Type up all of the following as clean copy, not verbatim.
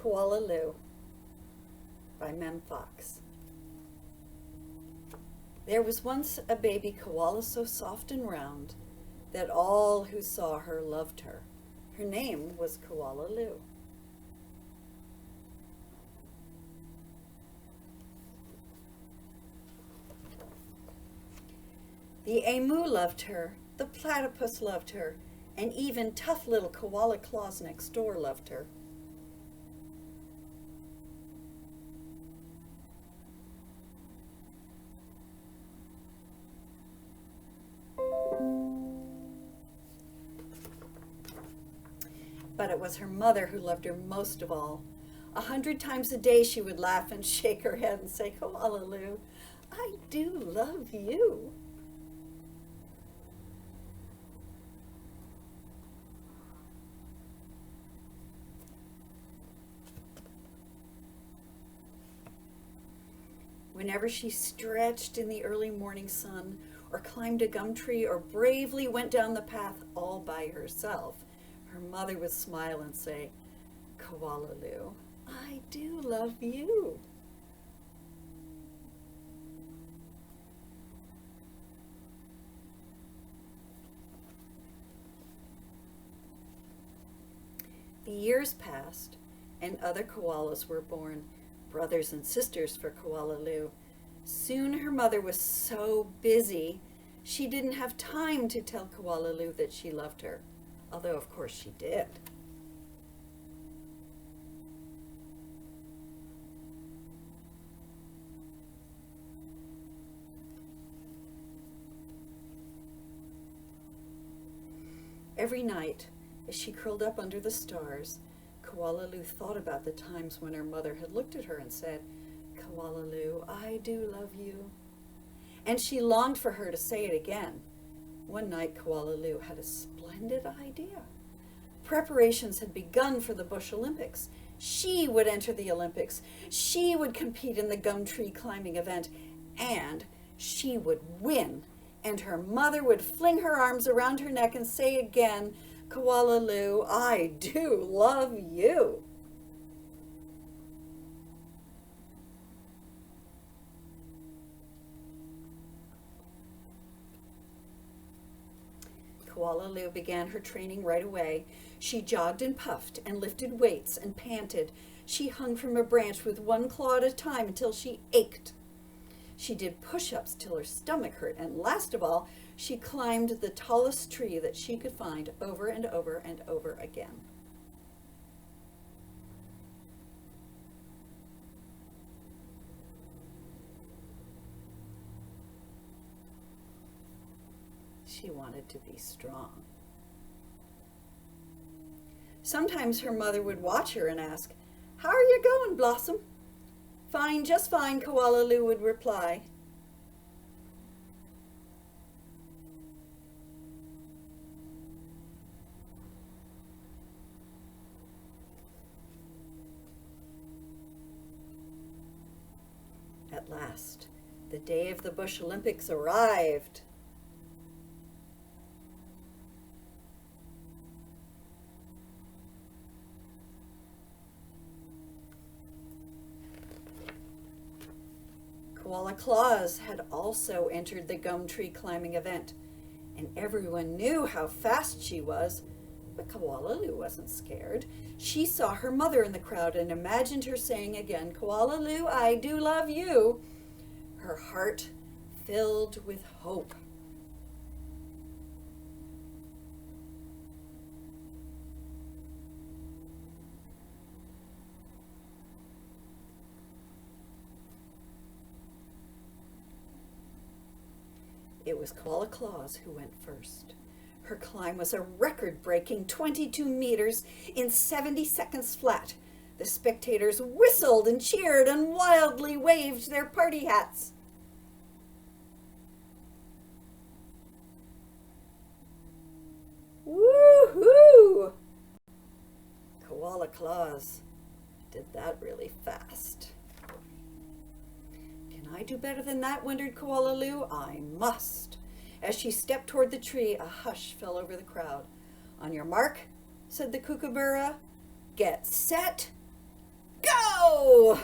Koala Lou by Mem Fox. There was once a baby koala so soft and round that all who saw her loved her. Her name was Koala Lou. The emu loved her, the platypus loved her, and even tough little Koala Claus next door loved her. But it was her mother who loved her most of all. 100 times a day she would laugh and shake her head and say, "Koala Lou, I do love you." Whenever she stretched in the early morning sun, or climbed a gum tree, or bravely went down the path all by herself, her mother would smile and say, "Koala Lou, I do love you." The years passed, and other koalas were born, brothers and sisters for Koala Lou. Soon her mother was so busy, she didn't have time to tell Koala Lou that she loved her, although of course she did. Every night, as she curled up under the stars, Koala Lou thought about the times when her mother had looked at her and said, "Koala Lou, I do love you." And she longed for her to say it again. One night, Koala Lou had a splendid idea. Preparations had begun for the Bush Olympics. She would enter the Olympics. She would compete in the gum tree climbing event, and she would win. And her mother would fling her arms around her neck and say again, "Koala Lou, I do love you." Koala Lou began her training right away. She jogged and puffed and lifted weights and panted. She hung from a branch with one claw at a time until she ached. She did push-ups till her stomach hurt, and last of all, she climbed the tallest tree that she could find over and over and over again. She wanted to be strong. Sometimes her mother would watch her and ask, "How are you going, Blossom?" "Fine, just fine," Koala Lou would reply. At last, the day of the Bush Olympics arrived. Koala Claus had also entered the gum tree climbing event, and everyone knew how fast she was, but Koala Lou wasn't scared. She saw her mother in the crowd and imagined her saying again, "Koala Lou, I do love you." Her heart filled with hope. It was Koala Claus who went first. Her climb was a record-breaking 22 meters in 70 seconds flat. The spectators whistled and cheered and wildly waved their party hats. Woo-hoo! Koala Claus did that really fast. "Can I do better than that?" wondered Koala Lou. "I must." As she stepped toward the tree, a hush fell over the crowd. "On your mark," said the kookaburra, "get set, Go!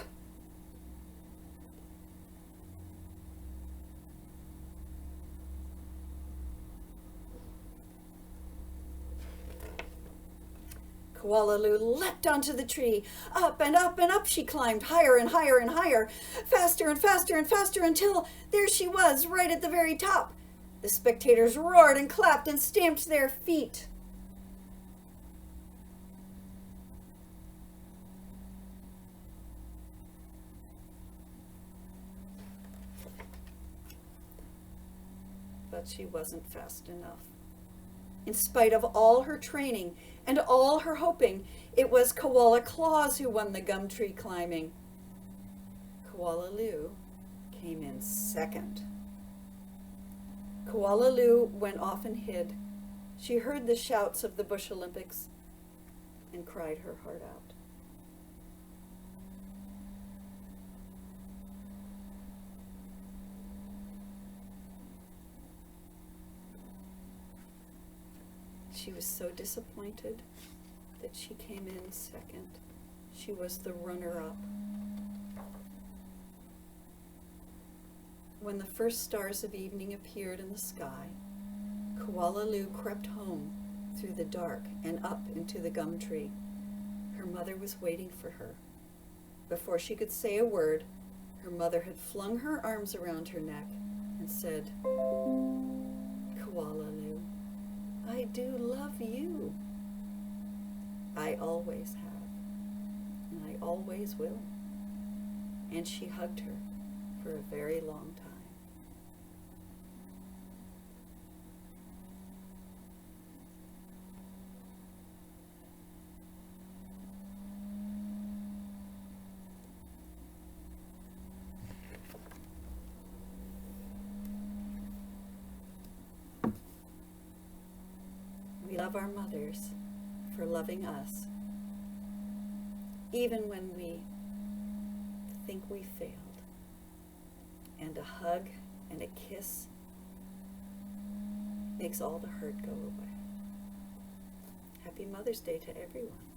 Koala Lou leapt onto the tree. Up and up and up she climbed, higher and higher and higher, faster and faster and faster, until there she was, right at the very top. The spectators roared and clapped and stamped their feet. But she wasn't fast enough. In spite of all her training and all her hoping, it was Koala Claus who won the gum tree climbing. Koala Lou came in second. Koala Lou went off and hid. She heard the shouts of the Bush Olympics and cried her heart out. She was so disappointed that she came in second. She was the runner-up. When the first stars of evening appeared in the sky, Koala Lou crept home through the dark and up into the gum tree. Her mother was waiting for her. Before she could say a word, her mother had flung her arms around her neck and said, "Koala Lou, I do love you. I always have, and I always will." And she hugged her for a very long time. We love our mothers for loving us, even when we think we failed. And a hug and a kiss makes all the hurt go away. Happy Mother's Day to everyone.